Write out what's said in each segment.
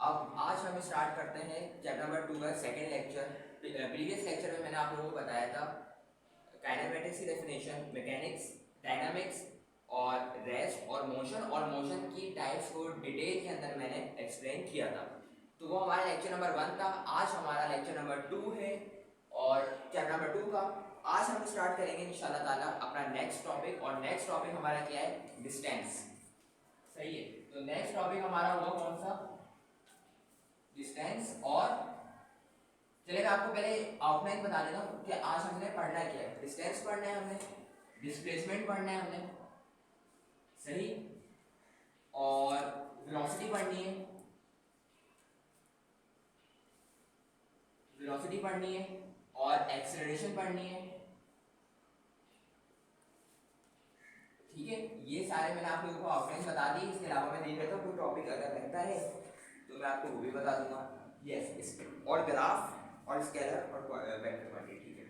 अब आज हम स्टार्ट करते हैं चैप्टर नंबर 2 का सेकेंड लेक्चर। प्रीवियस लेक्चर में मैंने आप लोगों को बताया था काइनेमेटिक्स की डेफिनेशन, मैकेनिक्स, डायनामिक्स और रेस्ट और मोशन की टाइप्स को डिटेल के अंदर मैंने एक्सप्लेन किया था। तो वो हमारा लेक्चर नंबर 1 था। आज हमारा लेक्चर नंबर 2 है और चैप्टर नंबर 2 का आज हम स्टार्ट करेंगे इंशाल्लाह ताला अपना नेक्स्ट टॉपिक। और नेक्स्ट टॉपिक हमारा क्या है? डिस्टेंस। सही है, तो नेक्स्ट टॉपिक हमारा हुआ कौन सा? डिस्टेंस। और चलिए मैं आपको पहले आउटलाइन बता देता हूँ कि आज हमने पढ़ना क्या है। डिस्टेंस पढ़ना है हमने, डिस्प्लेसमेंट पढ़ना है हमने, सही, और वेलोसिटी पढ़नी है, वेलोसिटी पढ़नी है और एक्सेलरेशन पढ़नी है। ठीक है, ये सारे मैंने आप लोगों को आउटलाइन बता दी। इसके अलावा मैं देख लेता हूँ कोई टॉपिक अगर रहता है तो मैं आपको वो भी बता दूंगा। यस, और ग्राफ और स्केलर और वेक्टर क्वांटिटी। ठीक है,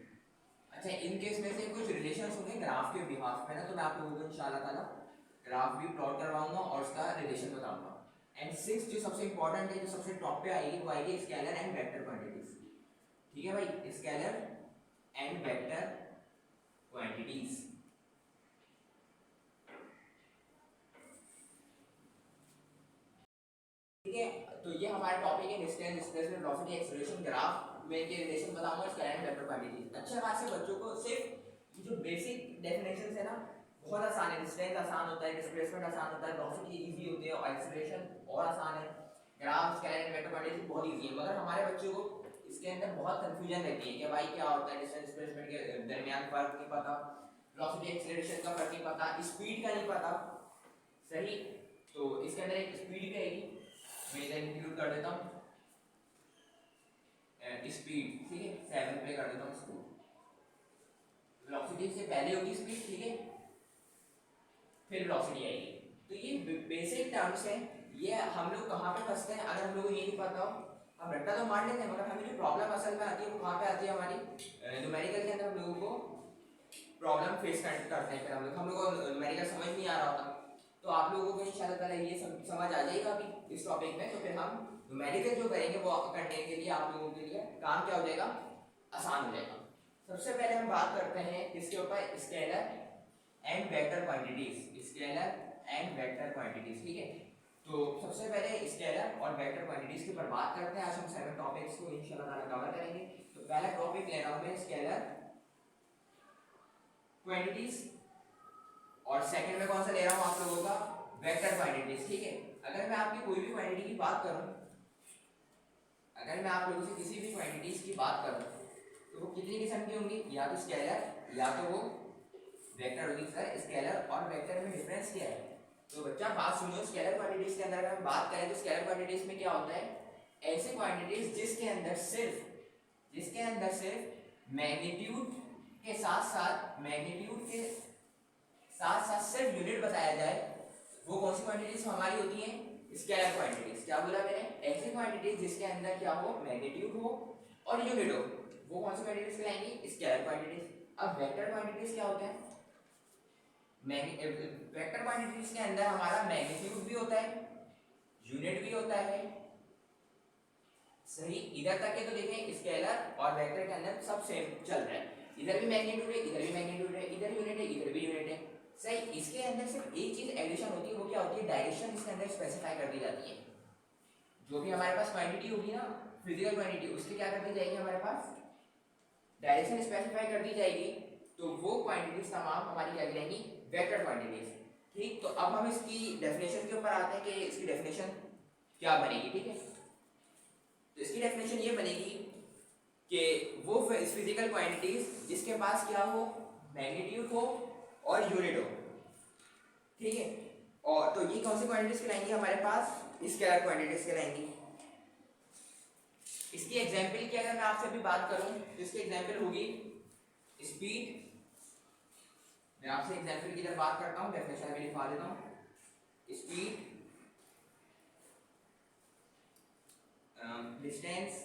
अच्छा, इन केस में से कुछ रिलेशंस होंगे ग्राफ के बिहाफ में ना, तो मैं आप लोगों को इंशाल्लाह ताला ग्राफ भी प्लॉट करवाऊंगा और उसका रिलेशन बताऊंगा। एंड सिक्स जो सबसे इंपॉर्टेंट है, जो सबसे टॉप पे आएगी, वो आएगी स्केलर एंड वेक्टर क्वांटिटीज। ठीक है भाई, स्केलर एंड वेक्टर क्वांटिटीज। ठीक है, तो ये हमारा टॉपिक है distance, displacement, velocity, acceleration, graph में के रिलेशन बताऊंगा, स्केलर एंड वेक्टर क्वांटिटीज। अच्छे खासे बच्चों को सिर्फ जो बेसिक डेफिनेशंस है ना बहुत आसान है। डिस्टेंस आसान होता है, डिस्प्लेसमेंट आसान होता है, वेलोसिटी इजी होती है और एक्सेलरेशन और आसान है। Graph, scalar and vector quantities बहुत इजी है, मगर हमारे बच्चों को इसके अंदर बहुत कंफ्यूजन रहती है कि भाई क्या होता है डिस्टेंस डिस्प्लेसमेंट के दरमियान फर्क नहीं पता, वेलोसिटी एक्सेलरेशन का फर्क नहीं पता, स्पीड का नहीं पता। सही, तो इसके अंदर एक स्पीड भी आएगी, मैं इधर इंक्लूड कर देता हूँ स्पीड। ठीक है, 7 पे कर देता हूँ इसको। वेलोसिटी से पहले होगी स्पीड, ठीक है, फिर वेलोसिटी आएगी। तो ये बेसिक टर्म्स हैं। ये हम लोग कहाँ पे फंसते हैं अगर हम लोग को ये नहीं पता हो? हम रट्टा तो मार लेते हैं, मगर हमें जो प्रॉब्लम असल में आती है वो कहाँ पे आती है? हमारी न्यूमेरिकल के अंदर हम लोगों को प्रॉब्लम फेस करते हैं। फिर हम लोग को न्यूमेरिकल समझ नहीं आ रहा होता, तो आप लोगों को इंशाल्लाह ताला ये समझ आ जाएगा अभी इस टॉपिक में। तो फिर हम न्यूमेरिकल जो करेंगे वो करने के लिए आप लोगों के लिए काम क्या हो जाएगा? आसान हो जाएगा। सबसे पहले हम बात करते हैं इसके ऊपर, scalar and vector quantities. Scalar and vector quantities, ठीक है। तो सबसे पहले स्केलर और वेक्टर क्वांटिटीज के ऊपर बात करते हैं। आज हम 7 टॉपिक्स को इंशाल्लाह ताला कवर करेंगे। तो पहला टॉपिक ले रहा हूं मैं स्केलर क्वांटिटीज, और सेकंड में कौन सा ले रहा हूं आप लोगों का? Vector quantities. ठीक है, अगर मैं आपकी कोई भी क्वांटिटी की बात करूं, अगर मैं आप लोगों से किसी भी क्वांटिटीज की बात करूं तो वो कितनी किस्म की होंगी? या तो स्केलर या तो वो वेक्टर होगी। सर, स्केलर और वेक्टर में डिफरेंस क्या है? तो बच्चा बात सुनियो, स्केलर क्वांटिटीज के अंदर अगर हम बात करें तो स्केलर क्वांटिटीज में क्या होता है? ऐसे क्वांटिटीज जिसके अंदर सिर्फ मैग्नीट्यूड के साथ साथ सिर्फ यूनिट बताया जाए, वो कौन सी क्वांटिटीज हमारी होती हैं? Scalar quantities. क्या बोला मैंने? ऐसी क्वांटिटीज जिसके अंदर क्या हो? मैग्नीट्यूड हो और यूनिट हो, वो कौन सी क्वांटिटीज कहलाएंगी? Scalar quantities. अब वेक्टर क्वांटिटीज क्या होते हैं? वेक्टर क्वांटिटीज के अंदर हमारा मैग्नीट्यूड भी होता है, यूनिट भी होता है। सही, इधर तक के तो देखें स्केलर और वेक्टर के अंदर सब सेम चल रहा है। इधर भी मैग्नीट्यूड है, इधर भी मैग्नीट्यूड है, इधर यूनिट है, इधर भी यूनिट है। सही, इसके अंदर सिर्फ एक चीज एडिशन होती है, वो क्या होती है? डायरेक्शन इसके अंदर स्पेसिफाई कर दी जाती है। जो भी हमारे पास क्वांटिटी होगी ना, फिजिकल क्वांटिटी, उसकी क्या कर दी जाएगी? हमारे पास डायरेक्शन स्पेसिफाई कर दी जाएगी। तो वो क्वांटिटीज तमाम हमारी क्या कहलाएंगी? Vector quantities. ठीक, तो अब हम इसकी डेफिनेशन के ऊपर आते हैं कि इसकी डेफिनेशन क्या बनेगी। ठीक है, तो इसकी डेफिनेशन ये बनेगी कि वो फिजिकल क्वांटिटीज जिसके पास क्या हो? मैग्नीट्यूड हो और यूनिट हो। ठीक है, और तो ये कौन सी क्वांटिटीज कहलाएंगी? हमारे पास स्केलर क्वांटिटीज कहलाएंगी। इसकी एग्जांपल की अगर मैं आपसे अभी बात करूं तो इसकी एग्जांपल होगी स्पीड। मैं आपसे एग्जांपल की तरफ बात करता हूं, डेफिनेशन में लिखवा देता हूं। स्पीड, डिस्टेंस,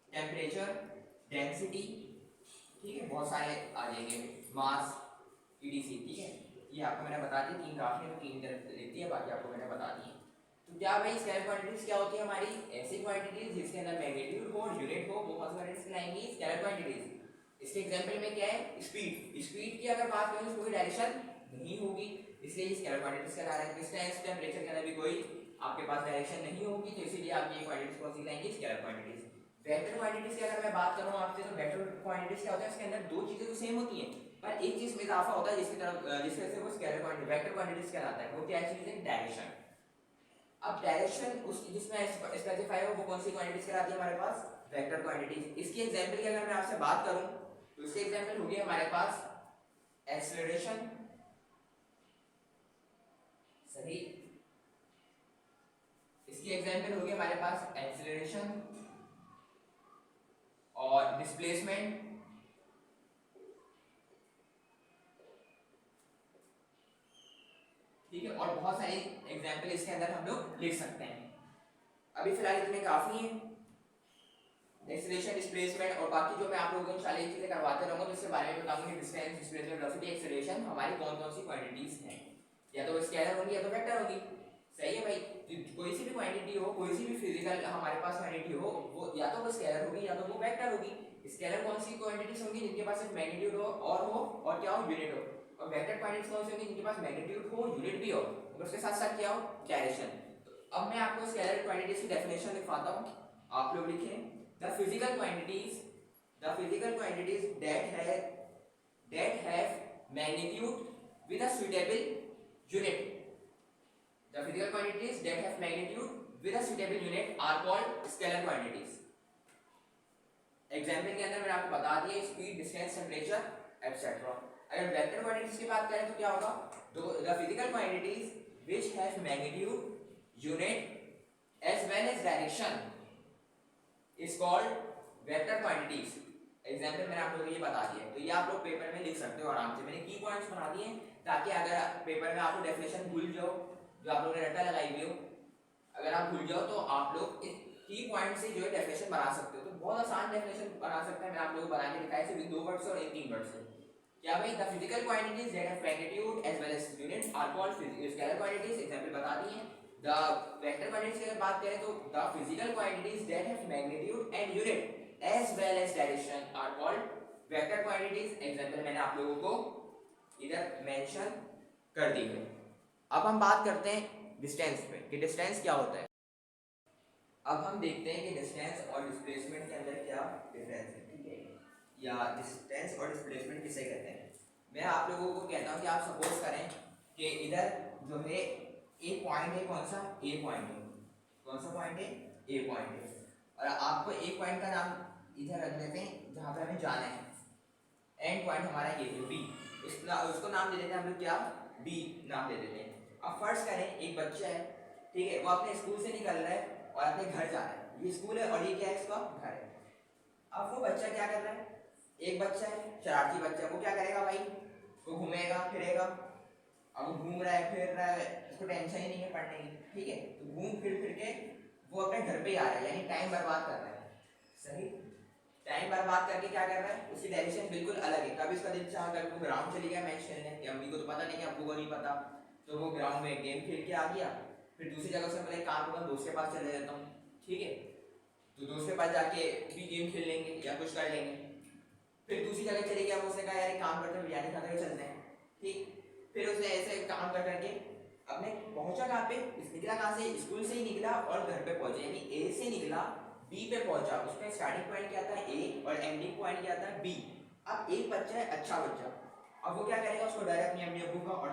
टेम्परेचर, डेंसिटी, ठीक है, बहुत सारे आ जाएंगे, मास, ईडीसी। ठीक है, ये आपको मैंने बता दी, 3 ग्राफ है, 3 तरफ लिख दिया, बाकी आपको मैंने बता दिए। तो क्या भाई स्केलर क्वांटिटीज क्या होती है हमारी? ऐसी क्वांटिटीज जिसके अंदर मैग्नीट्यूड हो, यूनिट हो, वो कौन सी क्वांटिटीज कहलाएंगी? Scalar quantities. इसके एग्जांपल में क्या है? स्पीड। स्पीड की अगर बात करें तो कोई डायरेक्शन नहीं होगी, इसलिए ये स्केलर क्वांटिटीज कहला रहा है। डिस्टेंस, टेंपरेचर के अंदर भी कोई आपके पास डायरेक्शन नहीं होगी, तो इसीलिए आप ये क्वांटिटीज कौन सी कहलाएंगी? Scalar quantities. वेक्टर क्वांटिटीज की अगर मैं बात करूं आपसे, तो वेक्टर क्वांटिटीज क्या होता है? इसके अंदर दो चीजें तो सेम होती हैं, पर एक चीज में इजाफा होता है जिसकी तरफ जिसकी वजह से वो स्केलर क्वांटिटी वेक्टर क्वांटिटीज कहलाता है। वो क्या चीज है? डायरेक्शन। अब डायरेक्शन उस जिसमें स्पेसिफाई हो वो कौन सी क्वांटिटीज कहलाती है हमारे पास? Vector quantities. इसकी एग्जांपल की अगर मैं आपसे बात करूं तो इसकी एग्जांपल होगी हमारे पास एक्सेलरेशन, सही। इसकी एग्जांपल होगी हमारे पास एक्सेलरेशन और डिस्प्लेसमेंट, ठीक है। और बहुत सारी एग्जांपल इसके अंदर हम लोग लिख सकते हैं। अभी फिलहाल इतने काफी हैं, एक्सेलरेशन, डिस्प्लेसमेंट, और बाकी जो मैं आप लोगों को इंशाल्लाह ये चीजें करवाते रहूंगा, तो इसके बारे में बताऊंगा कि डिस्टेंस, डिस्प्लेसमेंट, वेलोसिटी, एक्सेलरेशन हमारी कौन-कौन सी क्वांटिटीज हैं। या तो स्केलर होंगी या तो वेक्टर होगी, सही है भाई। कोई सी भी क्वांटिटी हो, कोई सी भी फिजिकल हमारे पास क्वांटिटी हो, वो या तो वो स्केलर होगी या तो वो वेक्टर होगी। स्केलर कौन सी क्वांटिटीज होंगी? जिनके पास सिर्फ मैग्नीट्यूड हो और क्या हो? यूनिट हो। और वेक्टर क्वांटिटीज कौन सी होंगी? जिनके पास मैग्नीट्यूड हो, यूनिट भी हो, और उसके साथ साथ क्या हो? डायरेक्शन। तो अब मैं आपको स्केलर क्वांटिटीज की डेफिनेशन लिखवाता हूं, आप लोग लिखें। The physical quantities that have magnitude with a suitable unit. The physical quantities that have magnitude with a suitable unit are called scalar quantities. Example के अंदर मैंने आपको बता दिया स्पीड, डिस्टेंस, टेम्परेचर एटसेट्रा। अगर वेक्टर क्वांटिटीज की बात करें तो क्या होगा? The physical quantities which have magnitude, unit as well as direction is called vector quantities. Example मैंने आप लोगों को ये बता दिया, तो ये आप लोग पेपर में लिख सकते हो आराम से। मैंने की पॉइंट्स बना दिए ताकि अगर पेपर में आपको डेफिनेशन भूल जाओ, जो आप लोगों ने रट्टा लगाई हुई हो, अगर आप भूल जाओ तो आप लोग इस की पॉइंट से जो है डेफिनेशन बना सकते हो। तो बहुत आसान डेफिनेशन बना सकते हैं, मैं आप लोगों को बना के दिखाया सिर्फ 2 वर्ड से और 3 वर्ड से। क्या भाई? The physical quantities that have magnitude as well as units are called scalar quantities. Example बता दिए। द वेक्टर क्वांटिटीज की अगर बात करें तो the physical quantities that have magnitude and unit as well as direction are called vector quantities. Example मैंने आप लोगों को इधर मेंशन कर दी है। अब हम बात करते हैं डिस्टेंस पे कि डिस्टेंस क्या होता है। अब हम देखते हैं कि डिस्टेंस और डिस्प्लेसमेंट के अंदर क्या डिफरेंस है, ठीक है, या डिस्टेंस और डिस्प्लेसमेंट किसे कहते हैं। मैं आप लोगों को कहता हूँ कि आप सपोज करें कि इधर जो है एक पॉइंट है, कौन सा? ए पॉइंट है। कौन सा पॉइंट है? ए पॉइंट है। और आपको एक पॉइंट का नाम इधर रख लेते हैं जहां पर हमें जाना है, एंड पॉइंट हमारा ये है बी। उसको नाम दे देते हैं हम लोग क्या? बी नाम दे देते हैं। अब फर्स्ट करें एक बच्चा है, ठीक है, वो अपने स्कूल से निकल रहा है और अपने घर जा रहा है। ये स्कूल है और ये क्या है? इसका घर है। अब वो बच्चा क्या कर रहा है? एक बच्चा है, शरारती बच्चा, वो क्या करेगा भाई? वो घूमेगा फिरेगा। अब वो घूम रहा है, फिर रहा है, उसको टेंशन ही नहीं है पढ़ने की, ठीक है, तो घूम फिर के वो अपने घर पे ही आ रहा है, यानी टाइम बर्बाद कर रहा है, सही। टाइम बर्बाद करके क्या कर रहा है? उसकी डायरेक्शन बिल्कुल अलग है। कभी उसका दिल चाह कर वो ग्राउंड चली गया मैच खेलने, कि अम्मी को तो पता नहीं कि अब्बू को नहीं पता, तो वो ग्राउंड में गेम खेल के आ गया। फिर दूसरी जगह से मैंने काम करूँगा, दोस्त के पास चले जाता हूँ, ठीक है, तो दोस्त के पास जाके भी गेम खेल लेंगे या कुछ कर लेंगे। फिर दूसरी जगह चले गया, उसने कहा यार काम करते हैं, बिरयानी खाते हुए चलते हैं, ठीक। फिर उसने ऐसे काम कर करके अपने पहुंचा कहाँ पे? निकला कहाँ से? स्कूल से ही निकला और घर पे पहुंचे, यानी ए से निकला बी पे पहुंचा। उसमें स्टार्टिंग पॉइंट क्या था? ए, और एंडिंग पॉइंट क्या था? बी। अब एक बच्चा है, अच्छा बच्चा, अब वो क्या करेगा? उसको डर है अपनी अम्मी अब्बू का और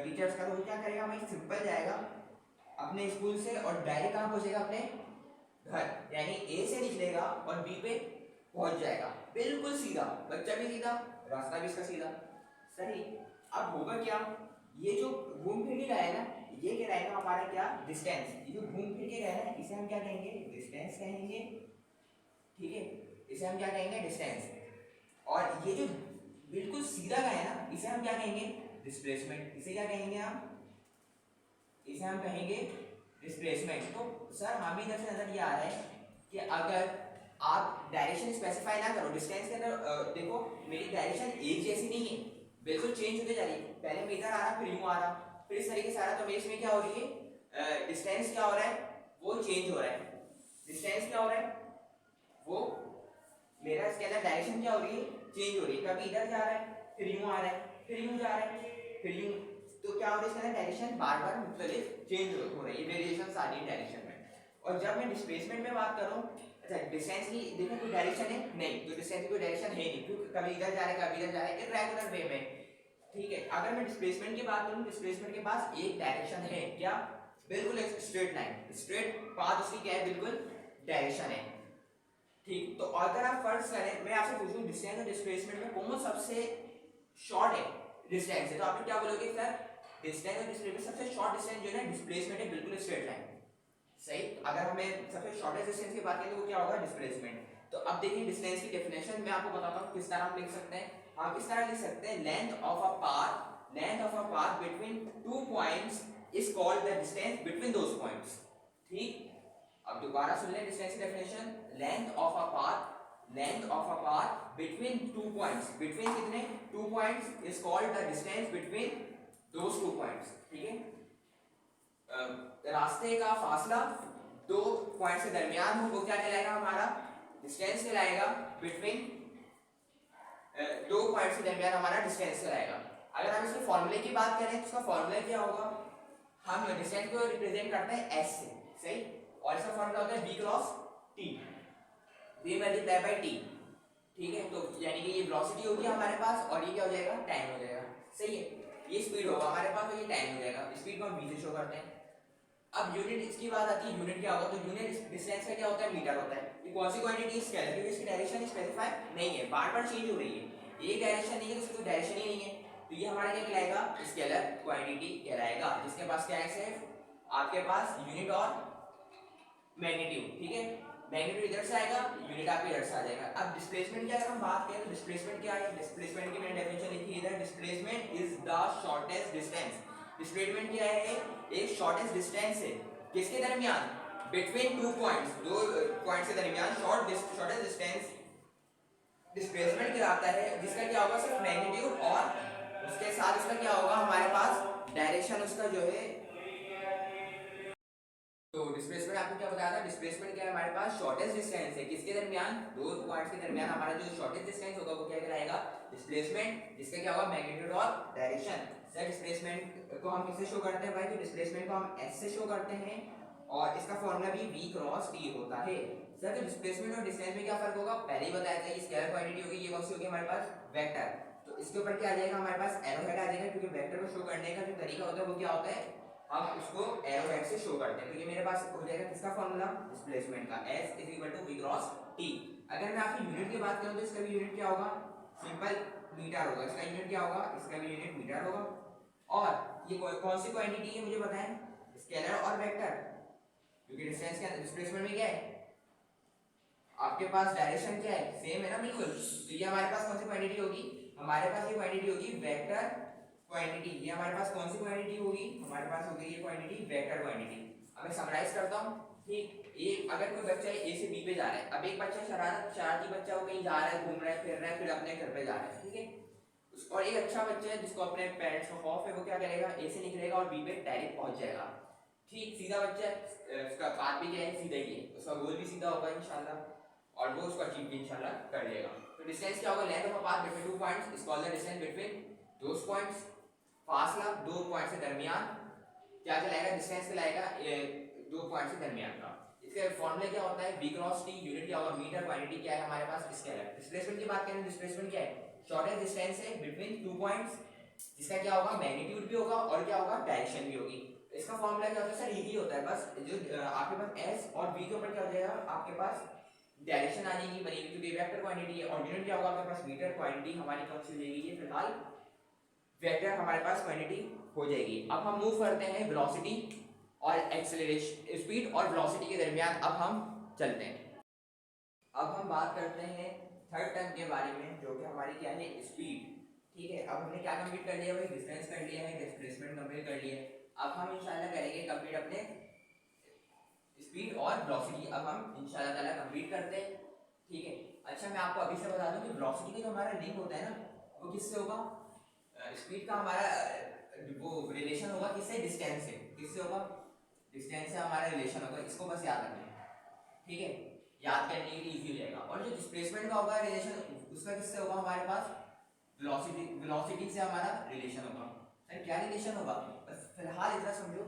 टीचर्स का, तो वो क्या करेगा भाई? सिंपल जाएगा अपने स्कूल से और डायरेक्ट कहाँ पहुंचेगा? अपने घर, यानी ए से निकलेगा और बी पे पहुंच जाएगा, बिल्कुल सीधा। बच्चा भी सीधा, रास्ता भी इसका सीधा, सही। अब होगा क्या? ये जो घूम फिर के गया है ना, ये क्या रहेगा हमारा? क्या? डिस्टेंस। ये जो घूम फिर के गया है इसे हम क्या कहेंगे? डिस्टेंस कहेंगे, ठीक है, इसे हम क्या कहेंगे? डिस्टेंस। और ये जो बिल्कुल सीधा गया है ना, इसे हम क्या कहेंगे? डिस्प्लेसमेंट। इसे क्या कहेंगे हम? इसे हम कहेंगे डिस्प्लेसमेंट। तो सर हमें इधर से नजर ये आ रहा है कि अगर आप डायरेक्शन स्पेसिफाई ना करो डिस्टेंस के अंदर, देखो मेरी डायरेक्शन एक जैसी नहीं है, बिल्कुल चेंज होते जा रही है, पहले मैं इधर आ रहा फिर यूं आ रहा फिर इस तरीके से आ रहा, तो इसमें क्या हो रही है, डिस्टेंस क्या हो रहा है वो चेंज हो रहा है। डिस्टेंस क्या हो रहा है वो, मेरा इसके अंदर डायरेक्शन क्या हो रही है चेंज हो रही है, कभी इधर जा रहा है फिर यूं आ रहा है फिर यूं जा रहा है फिर यूं, तो क्या हो रहा है इसके अंदर डायरेक्शन बार बार मुख्तलिफ चेंज हो रही है, वेरिएशन आ रही है डायरेक्शन में। और जब मैं डिस्प्लेसमेंट में बात करूं, अच्छा डिस्टेंस की देखो कोई डायरेक्शन है नहीं, तो डिस्टेंस की कोई डायरेक्शन है नहीं क्योंकि कभी इधर जा रहा है कभी इधर जा रहा है इर्रेगुलर वे में, ठीक है। अगर मैं डिस्प्लेसमेंट की बात करूं, डिस्प्लेसमेंट के पास एक डायरेक्शन है, क्या, बिल्कुल एक स्ट्रेट लाइन, स्ट्रेट पाथ उसकी क्या है, बिल्कुल डायरेक्शन है, ठीक। तो अगर आप फर्स्ट करें, मैं आपसे पूछूं डिस्टेंस और डिस्प्लेसमेंट में कौन सबसे शॉर्ट है, डिस्टेंस है, तो आप क्या बोलोगे सर, डिस्टेंस और डिस्प्लेसमेंट सबसे शॉर्ट डिस्टेंस जो है डिस्प्लेसमेंट है, बिल्कुल स्ट्रेट लाइन, सही। अगर हमें सबसे शॉर्टेस्ट डिस्टेंस की बात करें तो वो क्या होगा, डिस्प्लेसमेंट। तो अब देखिए डिस्टेंस की डेफिनेशन मैं आपको बताता हूँ किस तरह हम लिख सकते हैं। हम इस तरह लिख सकते हैं, length of a path between two points is called the distance between those points, ठीक। अब दोबारा सुन लें डिस्टेंस की definition, length of a path between two points, between कितने, two points is called the distance between those two points, ठीक है। रास्ते का फासला दो पॉइंट के दरमियान हो वो क्या कहलाएगा, हमारा डिस्टेंस कहलाएगा, बिटवीन दो पॉइंट्स के दरमियान हमारा डिस्टेंस कहलाएगा। अगर हम इसके फॉर्मूले की बात करें तो इसका फॉर्मूला क्या होगा, हम डिस्टेंस को रिप्रेजेंट करते हैं s से, सही, और इसका फॉर्मूला होता है v cross t, v multiply by t, ठीक है। तो यानी कि ये वेलोसिटी होगी हमारे पास और ये क्या हो जाएगा, टाइम हो जाएगा, सही है। ये स्पीड होगा हमारे पास और ये टाइम हो जाएगा, स्पीड को हम v से शो करते हैं। अब यूनिट इसकी बात आती है, यूनिट क्या होगा, तो यूनिट डिस्टेंस का क्या होता है, मीटर होता है। ये कौन सी क्वांटिटी है, स्केलर, क्योंकि इसकी डायरेक्शन स्पेसिफाई नहीं है, बार बार चेंज हो रही है, एक डायरेक्शन नहीं है तो उसकी कोई डायरेक्शन ही नहीं है, तो ये हमारा क्या कहलाएगा, स्केलर क्वांटिटी कहलाएगा, जिसके पास क्या है, सिर्फ आपके पास यूनिट और मैग्नीट्यूड, ठीक है। मैग्नीट्यूड इधर से आएगा, यूनिट आपके इधर से आ जाएगा। अब डिस्प्लेसमेंट की अगर हम बात करें तो डिस्प्लेसमेंट क्या है, डिस्प्लेसमेंट की मैंने डेफिनेशन लिखी है इधर, displacement is the shortest distance. Displacement क्या है, एक शॉर्टेस्ट डिस्टेंस है किसके दरमियान, बिटवीन टू पॉइंट्स, दो पॉइंट्स के दरमियान शॉर्टेस्ट डिस्टेंस डिस्प्लेसमेंट कहलाता है, जिसका क्या होगा, सिर्फ मैग्नीट्यूड और उसके साथ उसका क्या होगा, हमारे पास डायरेक्शन उसका जो है। तो डिस्प्लेसमेंट आपको क्या बताया था, डिस्प्लेसमेंट क्या है, हमारे पास शॉर्टेस्ट डिस्टेंस है किसके दरमियान, दो पॉइंट्स के दरमियान हमारा जो शॉर्टेस्ट डिस्टेंस होगा वो क्या कहलाएगा, डिस्प्लेसमेंट, जिसका क्या होगा, मैग्नीट्यूड और डायरेक्शन। सर डिस्प्लेसमेंट को हम किससे शो करते हैं भाई, तो डिस्प्लेसमेंट को हम s से शो करते हैं और इसका फॉर्मूला भी v क्रॉस t होता है। सर तो डिस्प्लेसमेंट और डिस्टेंस में क्या फर्क होगा, पहले ही बताया था, ये स्केलर क्वांटिटी होगी, ये कौन सी होगी हमारे पास, वेक्टर। तो इसके ऊपर क्या आ जाएगा, हमारे पास एरो हेड आ जाएगा, क्योंकि वेक्टर को शो करने का जो तरीका होता है वो क्या होता है, हम उसको एरो हेड से शो करते हैं। तो ये मेरे पास हो जाएगा किसका फॉर्मूला, डिस्प्लेसमेंट का, s v क्रॉस t। अगर मैं आपकी यूनिट की बात करूं तो इसका भी यूनिट क्या होगा, सिंपल मीटर होगा, इसका यूनिट क्या होगा, इसका भी यूनिट मीटर होगा। और ये कौन सी क्वांटिटी है मुझे बताएं, स्केलर और वेक्टर, क्योंकि डिस्टेंस के डिस्प्लेसमेंट में क्या है, आपके पास डायरेक्शन क्या है, सेम है ना, बिल्कुल। तो ये हमारे पास कौन सी क्वांटिटी होगी, हमारे पास ये क्वांटिटी होगी वेक्टर क्वांटिटी, ये हमारे पास कौन सी क्वांटिटी होगी, हमारे पास होगी ये क्वांटिटी वेक्टर क्वांटिटी। अब मैं समराइज करता हूं, ठीक। ये अगर कोई बच्चा ए से बी पे जा रहा है, अब एक बच्चा शरारती बच्चा वो कहीं जा रहा है, घूम रहा है, फिर रहा है, फिर अपने घर पे जा रहा है, ठीक है। और एक अच्छा बच्चा है जिसको अपने पेरेंट्स को खौफ है, वो क्या करेगा, ए से निकलेगा और बी पे डायरेक्ट पहुंच जाएगा, ठीक। सीधा बच्चा है, उसका पाथ भी क्या है, सीधा ही है, उसका गोल भी सीधा होगा इंशाल्लाह, और वो उसको अचीव भी इंशाल्लाह कर लेगा। तो डिस्टेंस क्या होगा, length of a path between two points is called the distance between those points. फासला दो पॉइंट्स के दरमियान क्या कहलाएगा, डिस्टेंस कहलाएगा दो पॉइंट्स के दरमियान का। इसका फार्मूला क्या होता है, v क्रॉस t, यूनिट क्या होगा, मीटर, क्वांटिटी क्या है हमारे पास, स्केलर। डिस्प्लेसमेंट की बात करें, डिस्प्लेसमेंट क्या है, शॉर्टेस्ट डिस्टेंस है बिटवीन टू पॉइंट्स, जिसका क्या होगा, मैग्नीट्यूड भी होगा और क्या होगा, डायरेक्शन भी होगी। इसका फार्मूला क्या होता है सर, यही होता है, बस जो आपके पास s और v के ऊपर क्या हो जाएगा, आपके पास डायरेक्शन आ जाएगी बनेगी, क्योंकि वेक्टर क्वांटिटी है, और यूनिट क्या होगा आपके पास, मीटर, क्वांटिटी हमारी कौन सी हो जाएगी, ये फिलहाल वेक्टर हमारे पास क्वांटिटी हो जाएगी। अब हम मूव करते हैं वेलोसिटी और एक्सेलरेशन, स्पीड और वेलोसिटी के दरमियान अब हम चलते हैं। अब हम बात करते हैं थर्ड टर्म के बारे में, जो कि हमारी क्या है, स्पीड, ठीक है। अब हमने क्या कंप्लीट कर लिया भाई, डिस्टेंस कर लिया है, डिस्प्लेसमेंट कंप्लीट कर लिया है। अब हम इंशाल्लाह करेंगे कंप्लीट अपने स्पीड और वेलोसिटी, अब हम इंशाल्लाह ताला कंप्लीट करते हैं, ठीक है। अच्छा मैं आपको अभी से बता दूं कि वेलोसिटी का जो हमारा लिंक होता है ना, वो किससे होगा, स्पीड का हमारा वो रिलेशन होगा किससे, डिस्टेंस से। किससे होगा, डिस्टेंस से हमारा रिलेशन होगा, इसको बस याद रखना है, ठीक है, याद करने के लिए इजी हो जाएगा। और जो डिस्प्लेसमेंट का होगा रिलेशन, उसका किससे होगा, हमारे पास वेलोसिटी, वेलोसिटी से हमारा रिलेशन होगा। सर क्या रिलेशन होगा, बस फिलहाल इतना समझो,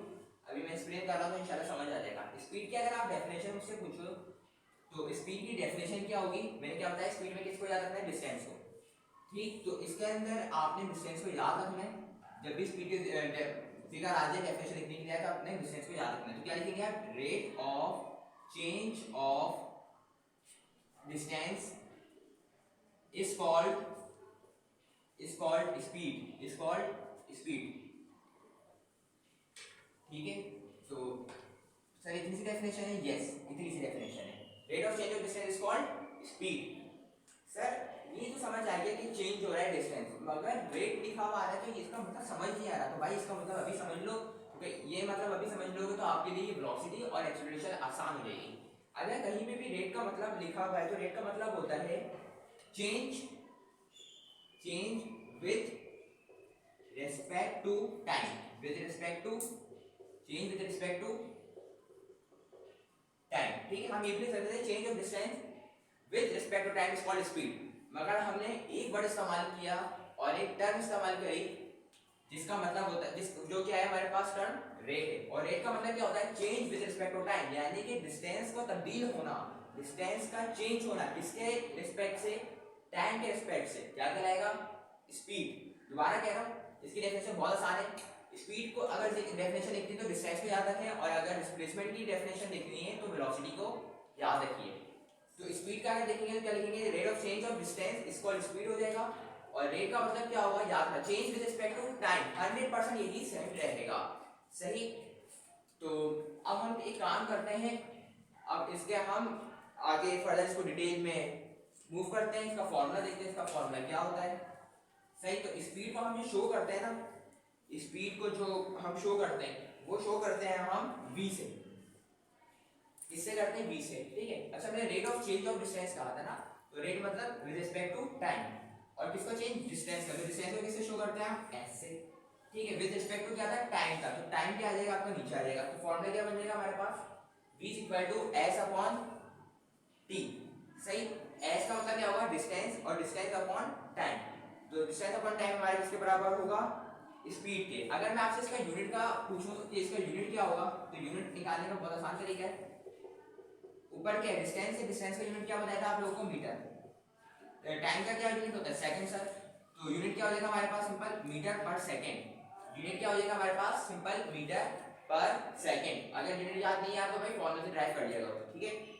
अभी मैं एक्सप्लेन कर रहा हूँ तो इंशाल्लाह समझ आ जाएगा। स्पीड की अगर आप डेफिनेशन मुझसे पूछो तो स्पीड की डेफिनेशन क्या होगी, मैंने क्या बताया, स्पीड में किसको याद रखना है, डिस्टेंस को, ठीक। तो इसके अंदर आपने डिस्टेंस को याद रखना है, जब भी स्पीड की फिगर आ जाए डेफिनेशन लिखने के लिए तो आपने डिस्टेंस को याद रखना है। तो क्या लिखेंगे आप, rate of change of distance is called speed, is called speed, ठीक है। तो सर इतनी सी डेफिनेशन है, यस इतनी सी डेफिनेशन है, rate of change of distance is called speed. Sir ये तो समझ आ गया कि चेंज हो रहा है डिस्टेंस, मगर रेट लिखा हुआ आ रहा है तो इसका मतलब समझ नहीं आ रहा, तो भाई इसका मतलब अभी समझ लो, क्योंकि ये मतलब अभी समझ लोगे तो आपके लिए वेलोसिटी और एक्सेलरेशन आसान हो जाएगी। अगर कहीं पे भी रेट का मतलब लिखा हुआ है तो रेट का मतलब होता है change with respect to time, with respect to change with respect to time, ठीक है। हम ये भी लिख सकते हैं change of distance with respect to time is called speed, मगर हमने एक वर्ड इस्तेमाल किया और एक टर्म इस्तेमाल करी जिसका मतलब होता है, जिस जो क्या है हमारे पास टर्म रेट है, और रेट का मतलब क्या होता है, change with respect to time, यानी कि डिस्टेंस को तब्दील होना, डिस्टेंस का चेंज होना, किसके रिस्पेक्ट से, टाइम के रिस्पेक्ट से, क्या कहलाएगा, स्पीड। दोबारा कह रहा हूँ, इसकी डेफिनेशन बहुत आसान है। स्पीड को अगर डेफिनेशन लिखनी है तो डिस्टेंस को याद रखें, और अगर डिस्प्लेसमेंट की डेफिनेशन लिखनी है तो वेलोसिटी को याद रखिए। तो स्पीड का अगर देखेंगे तो क्या लिखेंगे, rate of change of distance is called speed हो जाएगा, और रेट का मतलब क्या होगा, याद रखना, change with respect to time, 100% यही सेम रहेगा, सही। तो अब हम एक काम करते हैं, अब इसके हम आगे फर्दर इसको डिटेल में मूव करते हैं, इसका फॉर्मूला देखते हैं, इसका फॉर्मूला क्या होता है, सही। तो स्पीड को हम जो शो करते हैं ना, स्पीड को जो हम शो करते हैं वो शो करते हैं हम v से, किससे करते हैं, v से, ठीक है। अच्छा मैंने rate of change of distance कहा था ना, तो रेट मतलब विद रिस्पेक्ट टू टाइम, और किसको चेंज, डिस्टेंस का, तो डिस्टेंस को किससे शो करते हैं हम, s से, ठीक है। विद रिस्पेक्ट टू क्या था, टाइम का, तो टाइम क्या आ जाएगा आपका, नीचे आ जाएगा, तो फॉर्मूला क्या बन जाएगा हमारे पास, v s अपॉन t, सही। s का मतलब क्या होगा, डिस्टेंस, और डिस्टेंस अपॉन टाइम, तो डिस्टेंस अपॉन टाइम हमारे किसके बराबर होगा, स्पीड के। अगर मैं आपसे इसका यूनिट का पूछूं कि इसका यूनिट क्या होगा, तो यूनिट निकालने का बहुत आसान तरीका है, ऊपर क्या है, डिस्टेंस है, डिस्टेंस का यूनिट क्या बताया था आप लोगों को, मीटर, टाइम का क्या यूनिट होता है, सेकंड सर, तो यूनिट क्या हो जाएगा हमारे पास, सिंपल मीटर पर सेकंड, यूनिट क्या हो जाएगा हमारे पास, सिंपल मीटर पर सेकंड। अगर यूनिट याद नहीं है आपको भाई फॉर्मूला से ड्राइव कर लिया करो, ठीक है।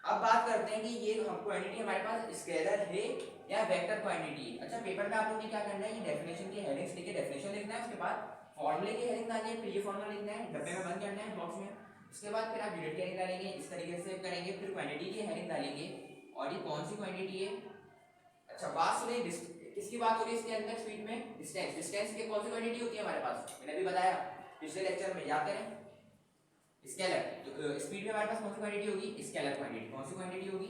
अब बात करते हैं कि ये हम क्वांटिटी हमारे पास स्केलर है या वेक्टर क्वांटिटी है। अच्छा पेपर में आप लोगों ने क्या करना है, ये डेफिनेशन की हेडिंग्स लिख के डेफिनेशन लिखना है, उसके बाद फॉर्मूले की हेडिंग डालनी है, फिर ये फॉर्मूला लिखना है, डब्बे में बंद करना है बॉक्स में, उसके बाद फिर आप यूनिट की हेडिंग डालेंगे, इस तरीके से करेंगे, फिर क्वांटिटी की हेडिंग डालेंगे, और ये कौन सी क्वांटिटी है। अच्छा बात सुनिए, किसकी बात हो रही है इसके अंदर, स्पीड में डिस्टेंस, डिस्टेंस की कौन सी क्वांटिटी होती है हमारे पास, मैंने अभी बताया पिछले लेक्चर में, याद करें, स्केलर। तो स्पीड में हमारे पास कौन सी क्वांटिटी होगी, स्केलर क्वांटिटी, कौन सी क्वांटिटी होगी,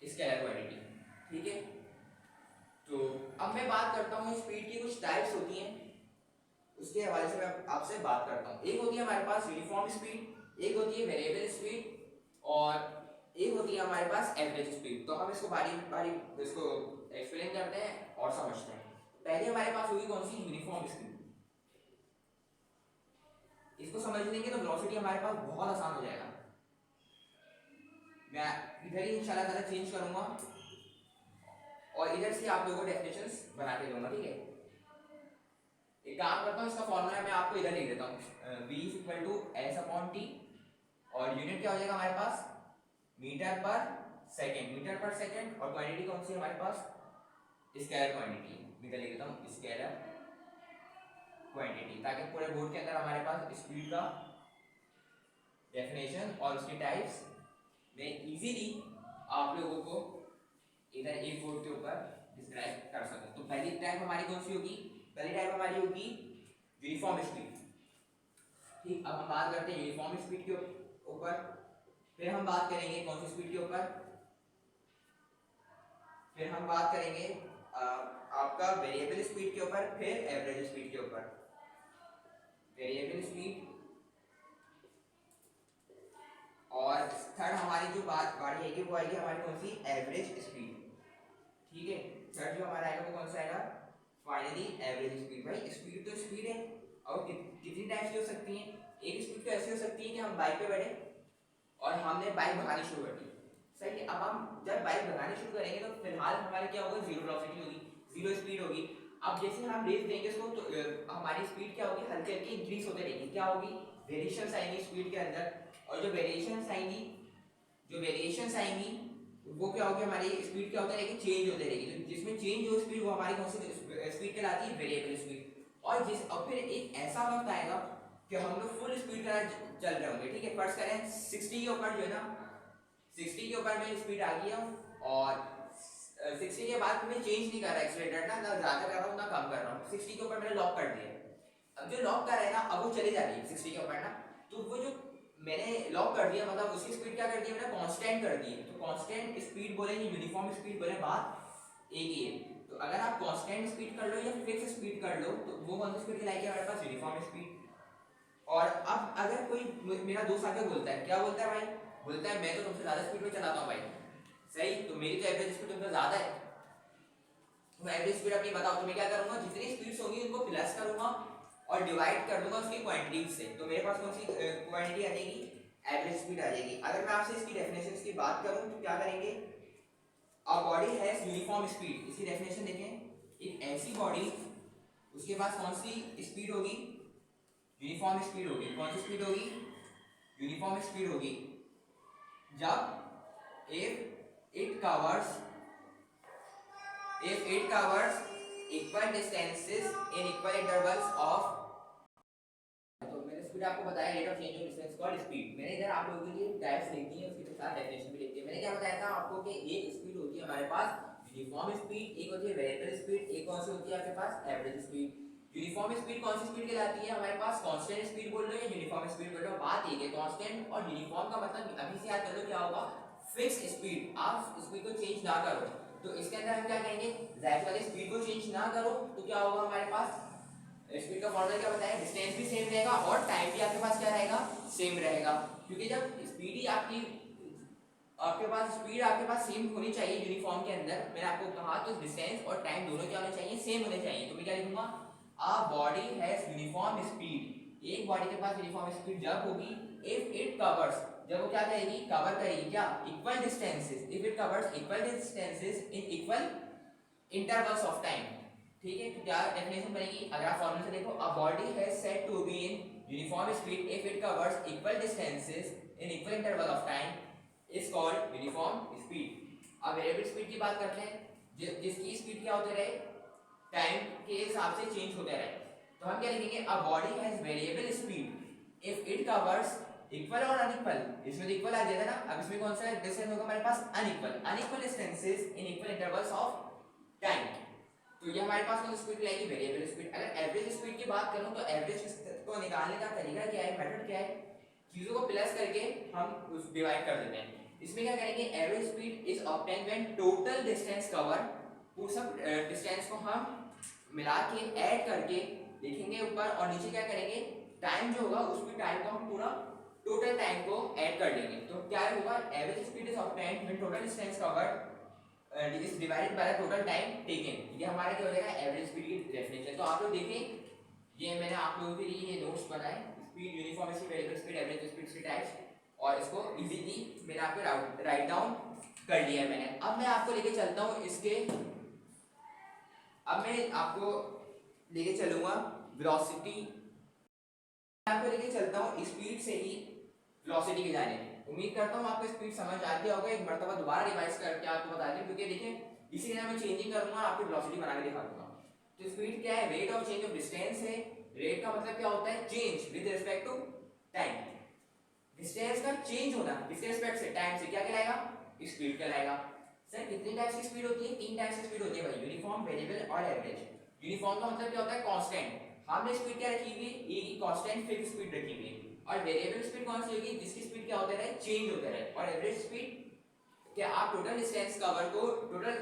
स्केलर क्वांटिटी, ठीक है। तो अब मैं बात करता हूँ स्पीड की कुछ टाइप्स होती हैं, उसके हवाले से मैं आपसे बात करता हूँ। एक होती है हमारे पास यूनिफॉर्म स्पीड, एक होती है वेरिएबल स्पीड, और एक होती है हमारे पास एवरेज स्पीड। तो हम इसको बारी बारी इसको एक्सप्लेन करते हैं और समझते हैं। पहले हमारे पास होगी कौन सी, यूनिफॉर्म स्पीड। इसको समझ लेंगे तो वेलोसिटी हमारे पास बहुत आसान हो जाएगा। मैं इधर ही इंशाल्लाह ताला चेंज करूंगा और इधर से आप लोगों को डेफिनेशंस बना के दूंगा, ठीक है। एक काम करता हूँ, इसका फॉर्मूला मैं आपको इधर लिख देता हूँ, v s अपॉन t, और यूनिट क्या हो जाएगा हमारे पास, मीटर पर सेकंड, मीटर पर सेकंड, और क्वांटिटी कौन सी है हमारे पास, स्केलर क्वांटिटी, मैं लिख देता हूँ स्केलर क्वांटिटी, ताकि पूरे बोर्ड के अंदर हमारे पास स्पीड का डेफिनेशन और उसकी टाइप्स मैं इजीली आप लोगों को इधर एक बोर्ड के ऊपर डिस्क्राइब कर सकूं। तो पहली टाइप हमारी कौन सी होगी, पहली टाइप हमारी होगी यूनिफॉर्म स्पीड, ठीक। अब हम बात करते हैं यूनिफॉर्म स्पीड के ऊपर, फिर हम बात करेंगे कौन सी स्पीड के ऊपर, फिर हम बात करेंगे आपका वेरिएबल स्पीड के ऊपर, फिर एवरेज स्पीड के ऊपर। वेरिएबल स्पीड और थर्ड हमारी जो बात बारी आएगी वो आएगी हमारी कौन सी, एवरेज स्पीड। ठीक है, थर्ड जो हमारा आएगा वो कौन सा आएगा, फाइनली एवरेज स्पीड। भाई स्पीड तो स्पीड है, और कितनी टाइप्स की हो सकती है। एक स्पीड तो ऐसी हो सकती है कि हम बाइक पे बैठे और हमने बाइक भगानी शुरू कर दी, सही है। अब हम जब बाइक भगानी शुरू करेंगे तो फिलहाल हमारे क्या होगा, जीरो वेलोसिटी होगी, जीरो स्पीड होगी। अब जैसे हम रेस देंगे उसको तो हमारी स्पीड क्या होगी, हल्के हल्के इंक्रीज होते रहेगी। क्या होगी, वेरिएशंस आएंगी स्पीड के अंदर, और जो वेरिएशंस आएंगी, वो क्या होगी, हमारी स्पीड क्या होता रहेगी, चेंज होते रहेगी। तो जिसमें चेंज हो स्पीड, वो हमारी कौन सी स्पीड कहलाती है, वेरिएबल स्पीड। और फिर एक ऐसा वक्त आएगा कि हम लोग फुल स्पीड का चल रहे होंगे। ठीक है, फर्स्ट करें 60 के ऊपर जो है ना, 60 के ऊपर में स्पीड आ गई है, और 60 के बाद मैं चेंज नहीं कर रहा एक्सीलरेटर ना ज़्यादा कर रहा हूँ ना कम कर रहा हूँ, 60 के ऊपर मैंने लॉक कर दिया। अब जो लॉक कर रहा है ना, अब वो चली जा रही है 60 के ऊपर ना, तो वो जो मैंने लॉक कर दिया, मतलब उसकी स्पीड क्या कर दी मैंने, कांस्टेंट कर दी है। तो कांस्टेंट स्पीड बोलेंगे, यूनिफॉर्म स्पीड बोले, बात एक ही है। तो अगर आप कांस्टेंट स्पीड कर लो या फिक्स स्पीड कर लो, तो वो कौन सी स्पीड कहलाएगी हमारे पास, यूनिफॉर्म स्पीड। और अब अगर कोई मेरा दोस्त आके बोलता है, क्या बोलता है भाई, बोलता है मैं तो तुमसे ज्यादा स्पीड में चलाता हूँ भाई, सही, तो मेरी तो एवरेज स्पीड तुमसे ज्यादा है, तो एवरेज स्पीड अपनी बताओ। तो मैं क्या करूंगा, जितनी स्पीड्स होंगी उनको प्लस करूंगा और डिवाइड कर दूंगा उसकी क्वांटिटीज से, तो मेरे पास कौन सी क्वांटिटी आ जाएगी, एवरेज स्पीड आ जाएगी। अगर मैं आपसे इसकी डेफिनेशन की बात करूं तो क्या करेंगे, अ बॉडी हैज यूनिफॉर्म स्पीड, इसकी डेफिनेशन देखें, एक ऐसी बॉडी उसके पास कौन सी स्पीड होगी, यूनिफॉर्म स्पीड होगी। कौन सी स्पीड होगी, यूनिफॉर्म स्पीड होगी, जब if it covers equal distances in equal intervals of, तो मैंने स्पीड आपको बताया, rate of change of distance called speed. मैंने इधर आप लोगों के लिए डायरेक्ट लिख दी है, उसके साथ डेफिनेशन भी लिख दी है। मैंने क्या बताया था आपको कि एक स्पीड होती है हमारे पास यूनिफॉर्म स्पीड, एक होती है वेरिएबल स्पीड, एक कौन सी होती है आपके पास, एवरेज स्पीड। यूनिफॉर्म स्पीड कौन सी स्पीड कहलाती है हमारे पास, कांस्टेंट स्पीड बोल लो या यूनिफॉर्म स्पीड बोल लो, बात एक है। कांस्टेंट और यूनिफॉर्म का मतलब अभी से याद कर लो क्या होगा, फिक्स स्पीड, आप स्पीड को चेंज ना करो। तो इसके अंदर हम क्या कहेंगे, जाहिर वाली स्पीड को चेंज ना करो तो क्या होगा हमारे पास, स्पीड का फॉर्मूला क्या बताया, डिस्टेंस भी सेम रहेगा और टाइम भी आपके पास क्या रहेगा, सेम रहेगा। क्योंकि जब स्पीड ही आपके पास स्पीड आपके पास सेम होनी चाहिए यूनिफॉर्म के अंदर, मैंने आपको कहा, तो डिस्टेंस और टाइम दोनों क्या होने चाहिए, सेम होने चाहिए। तो मैं क्या लिखूंगा, अ बॉडी हैज यूनिफॉर्म स्पीड, एक बॉडी के पास यूनिफॉर्म स्पीड जब होगी, इफ इट कवर्स, जब वो क्या करेगी, कवर करेगी क्या, equal distances, if it covers equal distances in equal intervals of time. ठीक है, तो क्या डेफिनेशन बनेगी, अगर आप फॉर्मूला से देखो, a body has said to be in uniform speed if it covers equal distances in equal interval of time is called uniform speed. अब वेरिएबल स्पीड की बात करते हैं, जिसकी स्पीड क्या होते रहे, टाइम के हिसाब से चेंज होते रहे। तो हम क्या लिखेंगे, अ body has variable speed if it covers equal और अनइक्वल, इसमें तो इक्वल आ जाएगा ना, अब इसमें कौन सा डिस्टेंस होगा हमारे पास, unequal distances in equal intervals of time. तो ये हमारे पास कौन सी स्पीड लगेगी, वेरिएबल स्पीड। अगर एवरेज स्पीड की बात करूं तो एवरेज को निकालने का तरीका क्या है, मेथड क्या है, चीजों को प्लस करके हम उस डिवाइड कर देते हैं। इसमें क्या करेंगे, average speed is obtained when total distance cover, पूरा सब डिस्टेंस को हम मिला के ऐड करके लिखेंगे ऊपर, और नीचे क्या करेंगे, टाइम जो होगा उसमें टाइम को हम पूरा टोटल टाइम को ऐड कर देंगे। तो क्या होगा, average speed is obtained when total distance covered is divided by total time taken. ये हमारा क्या हो जाएगा, एवरेज स्पीड की डेफिनेशन। तो आप लोग देखें, ये मैंने आप लोगों के लिए ये नोट्स बनाए, speed, uniform speed, variable speed, average speed के टाइप्स, और इसको इजीली मैंने आपको राइट डाउन कर लिया है मैंने। अब मैं आपको लेके चलता हूँ अब मैं आपको लेके चलूंगा वेलोसिटी, आपको लेके चलता हूँ स्पीड से ही वेलोसिटी की जाने। उम्मीद करता हूँ आपको स्पीड समझ आ गया होगा, एक मरतबा दोबारा रिवाइज करके आपको बता दें, क्योंकि देखिए इसी मैं चेंजिंग करूंगा, आपको वेलोसिटी बना के दिखा दूंगा। तो स्पीड क्या है, rate of change of distance है। रेट का मतलब क्या होता है, change with respect to time, distance का चेंज होना किसके रिस्पेक्ट से, टाइम से, क्या कहलाएगा, स्पीड कहलाएगा। सर कितनी टाइप्स की स्पीड होती है, 3 टाइप्स की स्पीड होती है भाई, यूनिफॉर्म, वेरिएबल और एवरेज। यूनिफॉर्म का मतलब क्या होता है, कांस्टेंट, हमने स्पीड क्या रखी हुई है, एक ही कांस्टेंट फिक्स स्पीड रखी हुई है। और वेरिएबल स्पीड कौन सी होगी, जिसकी स्पीड क्या होता है, चेंज होता है। और एवरेज स्पीड कि आप टोटल डिस्टेंस कवर को टोटल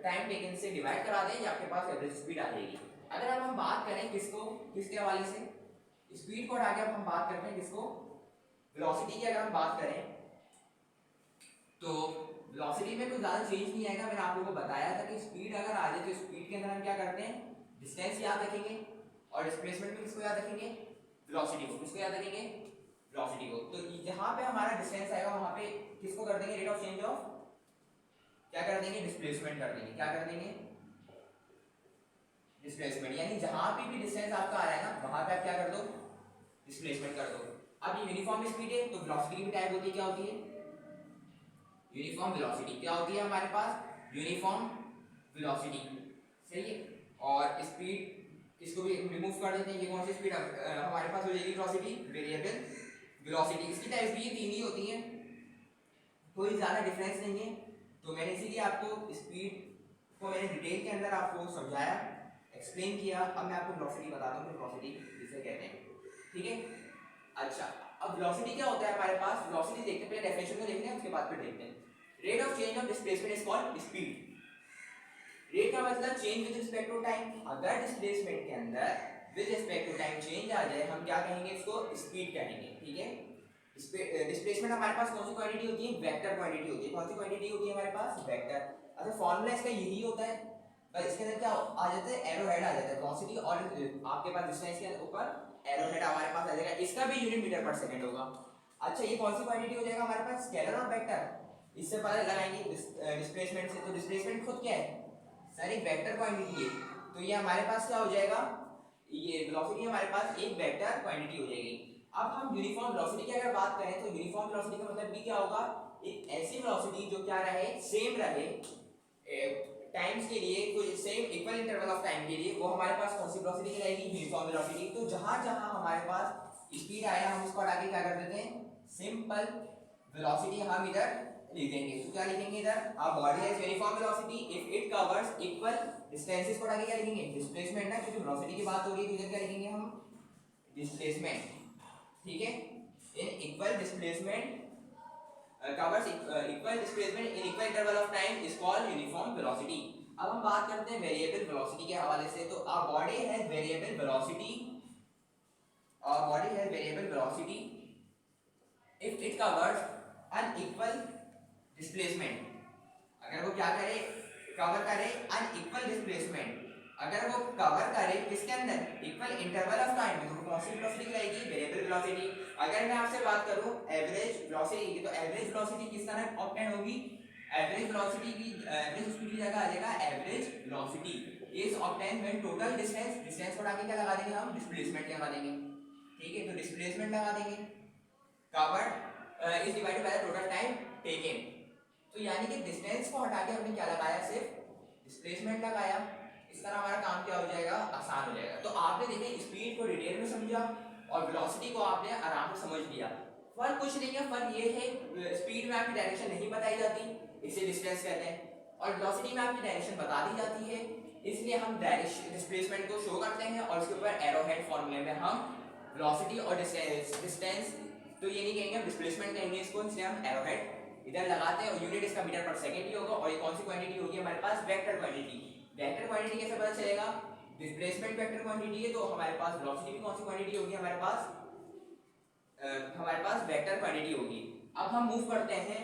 टाइम टेकन से डिवाइड करा दें या आपके पास एवरेज स्पीड आ जाएगी। अगर अब हम बात करें किसके हवाले से, स्पीड को हटा के अब हम बात करते हैं किसको, वेलोसिटी की। अगर हम बात करें तो वेलोसिटी में कुछ ज़्यादा चेंज नहीं आएगा। मैंने आप लोगों को बताया था कि स्पीड अगर आ जाए तो स्पीड के अंदर हम क्या करते हैं, डिस्टेंस याद रखेंगे और डिस्प्लेसमेंट में किसको याद रखेंगे, वेलोसिटी को। किसको याद रखेंगे, वेलोसिटी को। तो जहां पे हमारा डिस्टेंस आएगा वहां पे किसको कर देंगे, रेट ऑफ चेंज ऑफ क्या कर देंगे, डिस्प्लेसमेंट कर देंगे। क्या कर देंगे, डिस्प्लेसमेंट। यानी जहां पे भी डिस्टेंस आपका आ रहा है ना वहां पे आप क्या कर दो, डिस्प्लेसमेंट कर दो। अब ये यूनिफॉर्म स्पीड है तो वेलोसिटी की टाइप होती है, क्या होती है, यूनिफॉर्म वेलोसिटी। क्या होती है हमारे पास, यूनिफॉर्म वेलोसिटी। सही है। और स्पीड इसको भी रिमूव कर देते हैं। ये कौन सी स्पीड हमारे पास हो जाएगी, वेलोसिटी, वेरिएबल वेलोसिटी। इसकी टाइप्स भी ये तीन ही होती हैं, कोई ज़्यादा डिफरेंस नहीं है। तो मैंने इसीलिए आपको स्पीड को मैंने डिटेल के अंदर आपको समझाया, एक्सप्लेन किया। अब मैं आपको वेलोसिटी बताता हूँ कि वेलोसिटी किसे कहते हैं। ठीक है। अच्छा, अब वेलोसिटी क्या होता है हमारे पास, वेलोसिटी देखते हैं, पहले डेफिनेशन को देखते हैं उसके बाद फिर देखते हैं। Rate of change of displacement is called speed. Rate का मतलब change with respect to time. अगर डिस्प्लेसमेंट के अंदर with respect to time change आ जाए हम क्या कहेंगे, इसको स्पीड कहेंगे। ठीक है। डिस्प्लेसमेंट हमारे पास कौन सी क्वांटिटी होती है, वेक्टर क्वांटिटी होती है। कौन सी क्वांटिटी होती है हमारे पास, वेक्टर। अच्छा, फॉर्मूला इसका यही होता है, पर इसके अंदर क्या आ जाता है, एरो हेड आ जाता है। वेलोसिटी और आपके पास डिस्टेंस के ऊपर एरो हेड हमारे पास आ जाएगा। इसका भी यूनिट मीटर पर सेकंड होगा। अच्छा, ये कौन सी क्वांटिटी हो जाएगा हमारे पास, स्केलर और वेक्टर। इससे पता लगाएंगे डिस्प्लेसमेंट से। तो डिस्प्लेसमेंट खुद क्या है सर, एक वेक्टर क्वांटिटी है। तो ये हमारे पास क्या हो जाएगा, ये वेलोसिटी हमारे पास एक वेक्टर क्वांटिटी हो जाएगी। अब हम यूनिफॉर्म वेलोसिटी की अगर बात करें तो यूनिफॉर्म वेलोसिटी का मतलब भी क्या होगा, एक ऐसी वेलोसिटी जो क्या रहे, सेम रहे टाइम्स के लिए, कोई same equal interval of time के लिए। वो हमारे पास कौन सी वेलोसिटी कहलाएगी, यूनिफॉर्म वेलोसिटी। तो जहां जहां हमारे पास स्पीड आया हम उसको हटा के क्या कर देते हैं, सिंपल वेलोसिटी हम इधर लिख देंगे। तो क्या लिखेंगे इधर, अ body has uniform velocity if it covers equal distances को हटा के क्या लिखेंगे, डिस्प्लेसमेंट ना, क्योंकि वेलोसिटी की बात हो रही है तो इधर क्या लिखेंगे हम, डिस्प्लेसमेंट। ठीक है। In equal displacement covers equal displacement in equal interval of time is called uniform velocity। अब हम बात करते हैं वेरिएबल वेलोसिटी के हवाले से। तो our body has variable velocity, our body has variable velocity if it covers unequal displacement। अगर वो क्या करे, कवर करे अनइक्वल डिस्प्लेसमेंट। अगर वो कवर करे किसके अंदर, इक्वल इंटरवल ऑफ टाइम में, तो कौन सी वेलोसिटी रहेगी, वेरिएबल वेलोसिटी। अगर मैं आपसे बात करूं एवरेज वेलोसिटी की, तो एवरेज वेलोसिटी किस तरह ऑब्टेन होगी, एवरेज वेलोसिटी की एवरेज स्पीड की जगह आ जाएगा average velocity is obtain when total distance को हटा के क्या लगा देंगे हम, डिस्प्लेसमेंट लगा देंगे। ठीक है। तो डिस्प्लेसमेंट लगा देंगे, covered is divided by the total time taken. तो यानी कि डिस्टेंस को हटा के हमने क्या लगाया, सिर्फ डिस्प्लेसमेंट लगाया। इस तरह हमारा काम क्या हो जाएगा, आसान हो जाएगा। तो आपने देखे स्पीड को डिटेल में समझा और वेलोसिटी को आपने आराम से समझ लिया। फर्क कुछ नहीं है, फर्क ये है स्पीड में आपकी डायरेक्शन नहीं बताई जाती, इसे डिस्टेंस कहते हैं, और वेलोसिटी में आपकी डायरेक्शन बता दी जाती है, इसलिए हम डायरेक्शन डिस्प्लेसमेंट को शो करते हैं और उसके ऊपर एरो हेड फॉर्मूले में हम वेलोसिटी और डिस्टेंस, तो ये नहीं कहेंगे डिस्प्लेसमेंट कहेंगे इसको, इसलिए हम एरो हेड इधर लगाते हैं। और यूनिट इसका मीटर पर सेकंड ही होगा। और ये कौन सी क्वांटिटी होगी हमारे पास, वेक्टर क्वांटिटी। वेक्टर क्वांटिटी कैसे पता चलेगा, डिस्प्लेसमेंट वेक्टर क्वांटिटी है तो हमारे पास वेलोसिटी भी कौन सी क्वांटिटी होगी हमारे पास वेक्टर क्वांटिटी होगी। अब हम मूव करते हैं,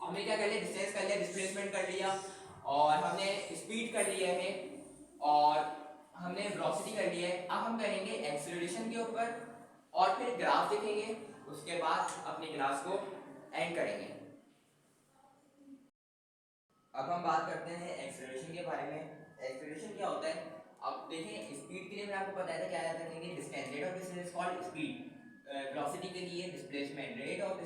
हमने क्या कर लिया, डिस्टेंस कर लिया, डिस्प्लेसमेंट कर लिया, और हमने स्पीड कर लिया है, और हमने वेलोसिटी कर लिया है। अब हम करेंगे एक्सेलरेशन के ऊपर और फिर ग्राफ देखेंगे, उसके बाद अपने क्लास को एंड करेंगे। अब हम बात करते हैं एक्सेलरेशन के बारे में। एक्सेलरेशन क्या होता है, अब देखें स्पीड के लिए मैंने आपको बताया था क्या याद रखेंगे, distance, rate of distance called speed. Velocity के लिए displacement, rate of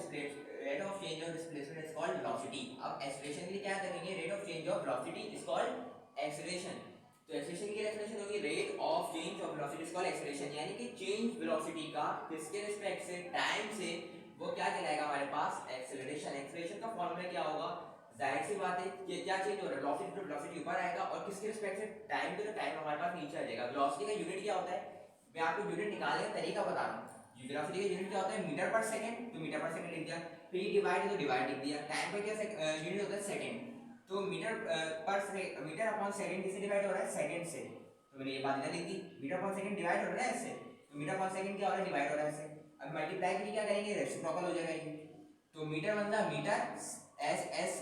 change of displacement is called velocity. अब एक्सेलरेशन के लिए क्या याद रखेंगे, rate of change of velocity is called acceleration. तो एक्सेलरेशन की एक्सप्रेशन होगी rate of change of velocity is called acceleration, यानी कि चेंज वेलोसिटी का किसके रिस्पेक्ट से, टाइम से, वो क्या कहलाएगा हमारे पास, एक्सेलरेशन। एक्सेलरेशन का फॉर्मूला क्या होगा, जाहिर सी बात है कि क्या चेंज हो रहा है, वेलोसिटी टू वेलोसिटी ऊपर आएगा और किसके रिस्पेक्ट से, टाइम टू टाइम हमारे पास नीचे आ जाएगा। वेलोसिटी का यूनिट क्या होता है, मैं आपको यूनिट निकालने का तरीका बता रहा हूँ। वेलोसिटी का यूनिट क्या होता है मीटर पर सेकंड, तो मीटर पर सेकंड लिख दिया। फिर ये डिवाइड है तो डिवाइड लिख दिया। टाइम का क्या यूनिट होता है सेकंड, तो मीटर अपॉन सेकंड किससे डिवाइड हो रहा है सेकंड से, तो मैंने ये बात इधर लिख दी। मीटर अपॉन सेकंड डिवाइड हो रहा है ऐसे, तो मीटर अपॉन सेकंड क्या हो रहा है डिवाइड हो रहा है ऐसे। अब मल्टीप्लाई करके क्या करेंगे रेसिप्रोकल हो जाएगा ये, तो मीटर बनता meter s s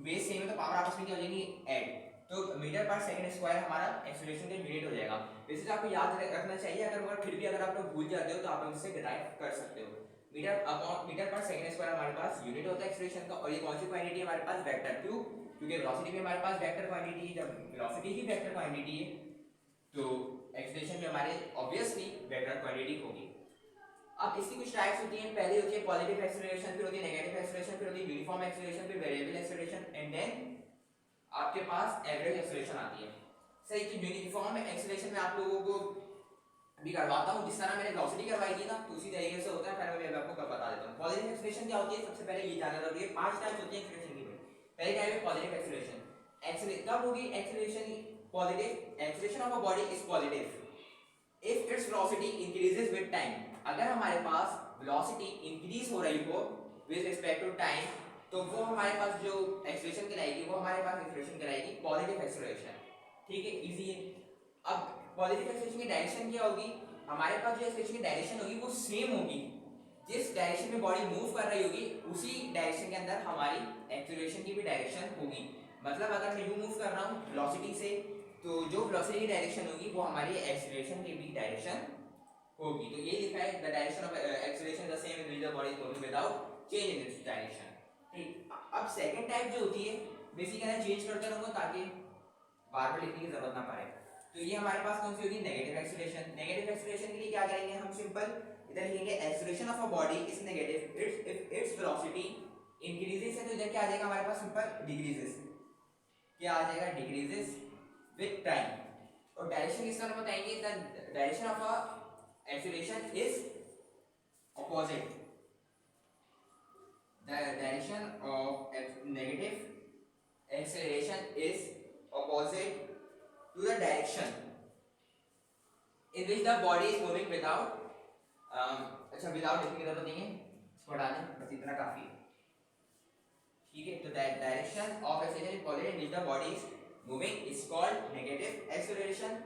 base same है तो पावर आपस में क्या हो जाएगी ऐड, तो मीटर पर सेकंड स्क्वायर हमारा एक्सीलरेशन का यूनिट हो जाएगा। वैसे तो आपको याद रखना चाहिए, अगर फिर भी अगर आप लोग भूल जाते हो तो आप इससे डिराइव कर सकते हो। मीटर पर सेकंड स्क्वायर हमारे पास यूनिट होता है एक्सीलरेशन का, और ये कौन सी क्वांटिटी है हमारे पास वेक्टर, क्यों क्योंकि वेलोसिटी में हमारे पास वेक्टर क्वांटिटी है, जब वेलोसिटी ही वेक्टर क्वांटिटी है तो एक्सीलरेशन में हमारे ऑब्वियसली वेक्टर क्वांटिटी होगी। अब इसकी कुछ टाइप्स होती हैं, पहले होती है पॉजिटिव एक्सीलरेशन, फिर होती है नेगेटिव एक्सीलरेशन, फिर होती है यूनिफॉर्म एक्सीलरेशन, फिर वेरिएबल एक्सीलरेशन एंड देन आपके पास एवरेज एक्सीलरेशन आती है। सही, कि यूनिफॉर्म एक्सीलरेशन में आप लोगों को भी करवाता हूं, जिस तरह मैंने वेलोसिटी करवाई थी ना तो उसी तरीके से होता है, पहले मैं आपको बता देता हूं। पॉजिटिव एक्सीलरेशन क्या होती है, सबसे पहले ये जानना जरूरी है। 5 टाइप्स होती है एक्सीलरेशन की। पहले टाइप है पॉजिटिव एक्सीलरेशन। कब होगी acceleration positive, acceleration of a body is positive if its velocity increases with time. अगर हमारे पास वेलोसिटी इंक्रीज हो रही हो विद रिस्पेक्ट टू टाइम, तो वो हमारे पास जो एक्सीलरेशन कहलाएगी वो हमारे पास एक्सीलरेशन कहलाएगी पॉजिटिव एक्सीलरेशन। ठीक है, इजी है। अब पॉजिटिव एक्सीलरेशन की डायरेक्शन क्या होगी, हमारे पास जो एक्सीलरेशन की डायरेक्शन होगी वो सेम होगी, जिस डायरेक्शन में बॉडी मूव कर रही होगी उसी डायरेक्शन के अंदर हमारी एक्सीलरेशन की भी डायरेक्शन होगी। मतलब अगर मैं यूं मूव कर रहा हूं वेलोसिटी से, तो जो वेलोसिटी की डायरेक्शन होगी वो हमारी एक्सीलरेशन की भी डायरेक्शन होगी। तो ये लिखा है the direction of acceleration is the same with the body moving without change in its direction. ठीक, अब सेकंड टाइप जो होती है बेसिकली चेंज करते रहूंगा ताकि बार बार लिखने की जरूरत ना पड़े। तो ये हमारे पास कौन सी होगी नेगेटिव एक्सीलरेशन। नेगेटिव एक्सीलरेशन के लिए क्या करेंगे हम, सिंपल इधर लिखेंगे acceleration of a body is negative if its velocity increases है, तो इधर क्या आ जाएगा हमारे पास सिंपल डिक्रीजेस, क्या आ जाएगा डिक्रीजेस विद टाइम। और डायरेक्शन किसका हम बताएंगे, the direction of a acceleration is opposite, the direction of negative acceleration is opposite to the direction in which the body is moving without अच्छा विदाउट लिखने की जरूरत नहीं है, इसको हटा दें, बस इतना काफी है। ठीक है, तो direction of acceleration is positive in which the body is moving is called negative acceleration.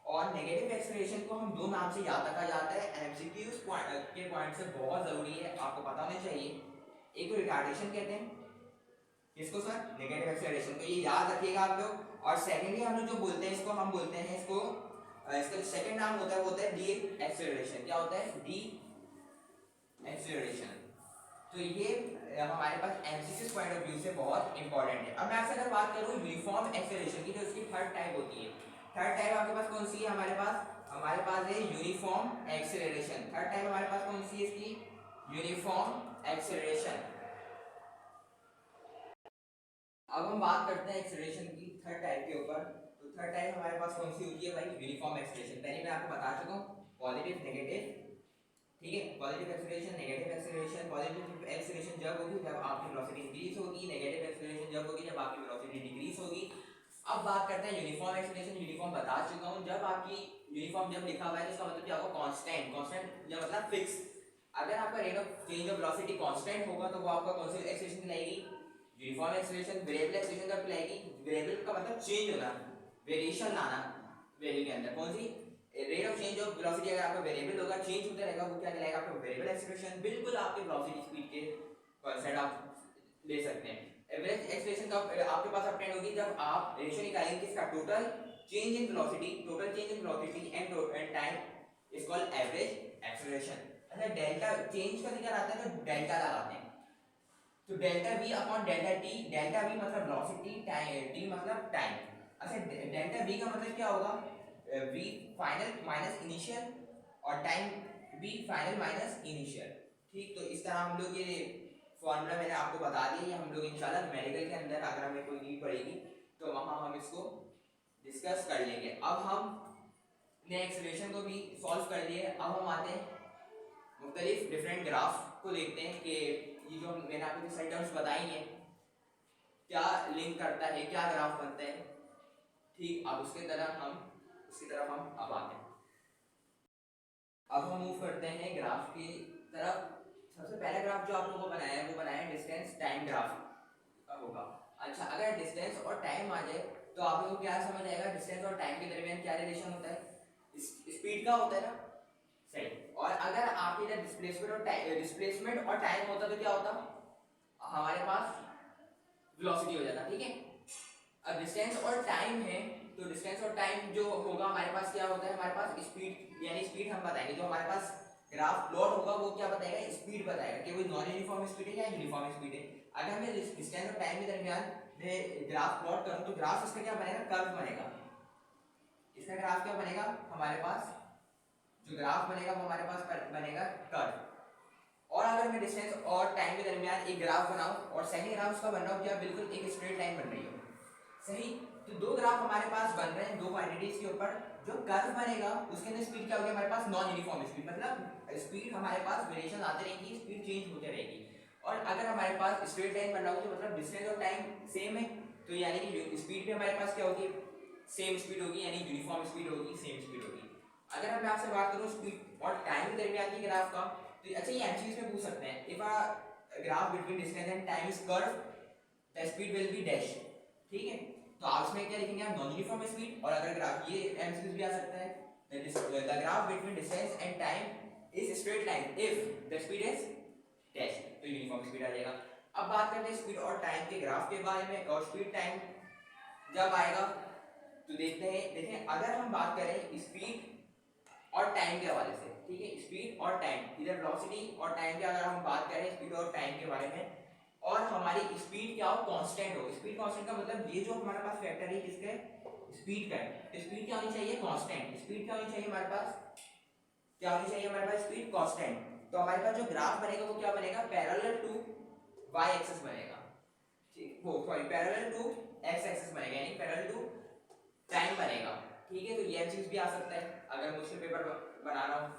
और नेगेटिव एक्सीलरेशन को हम दो नाम से याद रखा जाता है, एमसीक्यूज के पॉइंट से बहुत जरूरी है, आपको पता होना चाहिए। एक तो रिटार्डेशन कहते हैं, इसको सर नेगेटिव एक्सीलरेशन, तो ये याद रखिएगा आप लोग। और सेकेंडली हम लोग जो बोलते हैं इसको हम बोलते हैं इसको, इसका जो सेकंड नाम होता है वो होता है डी एक्सीलरेशन। क्या होता है, डी एक्सीलरेशन। तो ये हमारे पास एमसीक्यू पॉइंट ऑफ व्यू से बहुत इंपॉर्टेंट है। अब मैं आपसे अगर बात करूं यूनिफॉर्म एक्सीलरेशन की, जो इसकी थर्ड टाइप होती है, थर्ड टाइप आपके पास कौन सी है, हमारे पास है यूनिफॉर्म एक्सीलरेशन। थर्ड टाइप हमारे पास कौन सी है इसकी, यूनिफॉर्म एक्सीलरेशन। अब हम बात करते हैं एक्सीलरेशन की थर्ड टाइप के ऊपर। तो थर्ड टाइप हमारे पास कौन सी होती है भाई, यूनिफॉर्म एक्सीलरेशन। पहले मैं आपको बता चुका हूं पॉजिटिव नेगेटिव, ठीक है, positive acceleration negative acceleration. Positive acceleration जब होगी जब आपकी वेलोसिटी इंक्रीज होगी, नेगेटिव एक्सीलरेशन जब होगी जब आपकी वेलोसिटी डिक्रीज होगी। अब बात करते हैं यूनिफॉर्म एक्सीलरेशन। यूनिफॉर्म बता चुका हूं, जब आपकी यूनिफॉर्म जब लिखा हुआ है इसका मतलब क्या होगा, कांस्टेंट। कांस्टेंट जब मतलब फिक्स, अगर आपका rate of change of velocity constant होगा तो वो आपका कौन सी एक्सीलरेशन कहलाएगी, यूनिफॉर्म एक्सीलरेशन। वेरिएबल एक्सीलरेशन कब कहलाएगी, वेरिएबल का मतलब चेंज होना, वेरिएशन लाना वैल्यू के अंदर। कौन सी, rate of change of velocity अगर आपका वेरिएबल होगा, चेंज होता रहेगा, वो क्या कहलाएगा आपका वेरिएबल एक्सीलरेशन। बिल्कुल आपके वेलोसिटी स्पीड के कांसेप्ट आप ले सकते हैं। एवरेज एक्सीलरेशन कब आपके पास ऑब्टेन होगी, जब आप रेशियो निकालेंगे किसका, total change in velocity, total change in velocity and time is called average acceleration. अच्छा, डेल्टा चेंज का जिक्र आता है तो डेल्टा लगाते हैं, तो delta v upon delta t, delta v मतलब वेलोसिटी, t मतलब टाइम। अच्छा, डेल्टा v का मतलब क्या होगा, v फाइनल माइनस इनिशियल और time v final minus initial. ठीक, तो इस तरह हम लोग ये फॉर्मूला मैंने आपको बता दिया, ये हम लोग इंशाल्लाह मेडिकल के अंदर अगर हमें कोई नीड पड़ेगी तो वहां हम इसको डिस्कस कर लेंगे। अब हम ने एक्सीलरेशन को भी सॉल्व कर लिए। अब हम आते हैं मुख्तलिफ डिफरेंट ग्राफ को देखते हैं कि ये जो मैंने आपको सारी टर्म्स बताई हैं क्या लिंक करता है, क्या ग्राफ बनता है। ठीक, अब उसकी तरफ हम अब आते हैं। अब हम मूव करते हैं ग्राफ की तरफ। सबसे पहला ग्राफ जो आप लोगों को बनाया है वो बनाया है डिस्टेंस टाइम ग्राफ होगा। अच्छा, अगर डिस्टेंस और टाइम आ जाए तो आप लोगों को क्या समझ आएगा, डिस्टेंस और टाइम के दरमियान क्या रिलेशन होता है, स्पीड का होता है ना, सही। और अगर आप इधर डिस्प्लेसमेंट और टाइम होता तो क्या होता, हमारे पास वेलोसिटी हो जाता, ठीक है। अब डिस्टेंस और टाइम है तो डिस्टेंस और टाइम जो होगा हमारे पास क्या होता है, हमारे पास स्पीड, यानी स्पीड हम बताएंगे, जो हमारे पास ग्राफ प्लॉट होगा वो क्या बताएगा, स्पीड बताएगा कि वो नॉन यूनिफॉर्म स्पीड है या यूनिफॉर्म स्पीड है। अगर मैं डिस्टेंस और टाइम के दरमियान में ग्राफ प्लॉट करूं तो ग्राफ इसका क्या बनेगा, कर्व बनेगा। इसका ग्राफ क्या बनेगा, हमारे पास जो ग्राफ बनेगा वो हमारे पास बनेगा कर्व। और अगर मैं डिस्टेंस और टाइम के दरमियान एक ग्राफ बनाऊं और सेकंड ग्राफ उसका बन रहा हो क्या, बिल्कुल एक स्ट्रेट लाइन बन रही हो, सही। तो दो ग्राफ हमारे पास बन रहे हैं दो क्वांटिटीज के ऊपर, जो कर्व बनेगा उसके अंदर स्पीड क्या होगी हमारे पास, नॉन यूनिफॉर्म स्पीड, मतलब स्पीड हमारे पास वेरिएशन आती रहेगी, स्पीड चेंज होती रहेगी। और अगर हमारे पास स्ट्रेट लाइन बन रहा हो तो मतलब डिस्टेंस और टाइम सेम है, तो यानी कि स्पीड भी हमारे पास क्या होगी, सेम स्पीड होगी, यानी यूनिफॉर्म स्पीड होगी, सेम स्पीड होगी। अगर मैं आपसे बात करूं स्पीड और टाइम के दरमियान की ग्राफ का, तो अच्छा ये एमसीक्यूज में पूछ सकते हैं, if a graph between distance and time is curve the speed will be dash, ठीक है। तो आप इसमें क्या लिखेंगे, आप नॉन यूनिफॉर्म स्पीड। और अगर ग्राफ, ये एमसीक्यूज भी आ सकता है, the graph between distance and time is straight line if the speed is dash, तो यूनिफॉर्म स्पीड आ जाएगा। अब बात करते हैं स्पीड और टाइम के ग्राफ के बारे में, और स्पीड टाइम जब आएगा तो देखते हैं, देखें अगर हम बात करें स्पीड और टाइम के हवाले से, ठीक है, स्पीड और टाइम, इधर वेलोसिटी और टाइम की अगर हम बात करें स्पीड और टाइम के बारे में, और हमारी स्पीड क्या हो, कांस्टेंट हो। स्पीड कांस्टेंट का मतलब ये जो हमारे पास फैक्टर है किसके, स्पीड का है, स्पीड क्या होनी चाहिए, कांस्टेंट। स्पीड क्या होनी चाहिए हमारे पास, क्या होनी चाहिए हमारे पास, स्पीड कांस्टेंट। तो हमारे पास जो ग्राफ बनेगा वो क्या बनेगा, पैरेलल टू y एक्सिस बनेगा, ठीक, वो sorry parallel to x axis बनेगा, यानी पैरेलल टू टाइम बनेगा, ठीक है। तो ये चीज भी आ सकता है अगर मुझसे पेपर बना रहा हूं।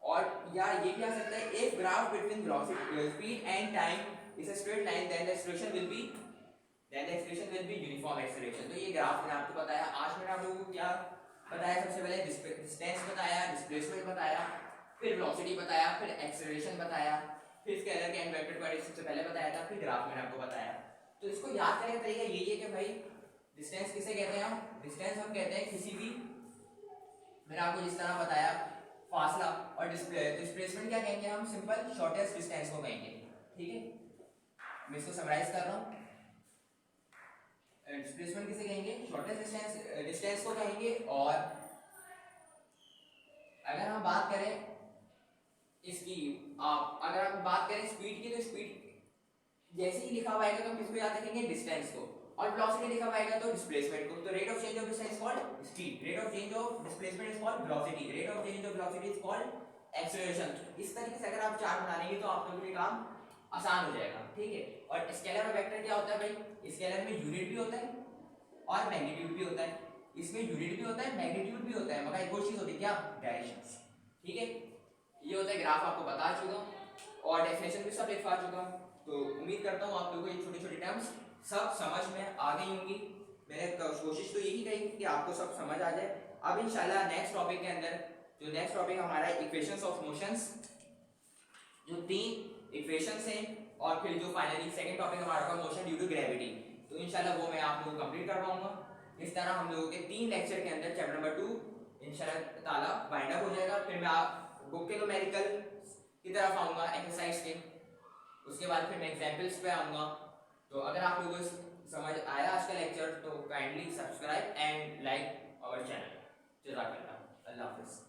और यार ये भी आ सकता है, if graph between velocity speed and time is a straight line then the acceleration will be uniform acceleration. तो ये ग्राफ मैंने आपको बताया। आज मैंने आप लोगों को क्या बताया, सबसे पहले डिस्टेंस बताया, डिस्प्लेसमेंट बताया, फिर वेलोसिटी बताया, फिर एक्सेलरेशन बताया, फिर स्केलर के एंड वेक्टर क्वांटिटी सबसे पहले बताया था, फिर ग्राफ मैंने आपको बताया। तो इसको याद करने का तरीका यही है कि भाई डिस्टेंस किसे कहते हैं, हम डिस्टेंस हम कहते हैं किसी भी, मैंने आपको जिस तरह बताया फासला, और डिस्प्लेसमेंट क्या कहेंगे, हम सिंपल शॉर्टेस्ट डिस्टेंस को कहेंगे, ठीक है। मैं इसको समराइज कर रहा हूं, डिस्प्लेसमेंट किसे कहेंगे, शॉर्टेस्ट डिस्टेंस को कहेंगे। और अगर हम बात करें इसकी, आप अगर हम बात करें स्पीड की, तो स्पीड जैसे ही लिखा हुआ आएगा तो हम किसको याद रखेंगे, डिस्टेंस को। और वेलोसिटी लिखा हुआ आएगा तो डिस्प्लेसमेंट को। तो rate of change of distance called speed, rate of change of displacement is called velocity, rate of change of velocity is called acceleration. इस तरीके से अगर आप चार्ट बना लेंगे तो आप लोगों के लिए काम आसान हो जाएगा, ठीक है। और स्केलर और वेक्टर क्या होता है भाई, स्केलर में यूनिट भी होता है और मैग्नीट्यूड भी होता है। इसमें यूनिट भी होता है, मैग्नीट्यूड भी होता है, मगर एक और चीज होती है क्या, डायरेक्शंस, ठीक है। ये होता है ग्राफ, आपको बता चुका हूं और डेफिनेशन भी सब लिखवा चुका हूं। तो उम्मीद करता हूँ आप लोगों को ये छोटी छोटी टर्म्स सब समझ में आ गई होंगी। मैंने कोशिश तो यही कही कि आपको सब समझ आ जाए। अब इंशाल्लाह नेक्स्ट टॉपिक के अंदर, जो नेक्स्ट टॉपिक हमारा इक्वेशंस ऑफ मोशंस, जो 3 इक्वेशंस हैं, और फिर जो फाइनली सेकंड टॉपिक हमारा होगा मोशन ड्यू टू ग्रेविटी, तो इंशाल्लाह वो मैं आप लोगों को कंप्लीट कर पाऊंगा। इस तरह हम लोगों के 3 लेक्चर के अंदर चैप्टर नंबर 2 इंशाल्लाह ताला वाइंड अप हो जाएगा। फिर मैं आप बुक के न्यूमेरिकल की तरफ आऊंगा, एक्सरसाइज के, उसके बाद फिर मैं एग्जांपल्स पे आऊंगा। तो अगर आप लोगों को समझ आया आज का लेक्चर तो kindly subscribe and like our channel. जज़ाकल्लाह, अल्लाह हाफिज़।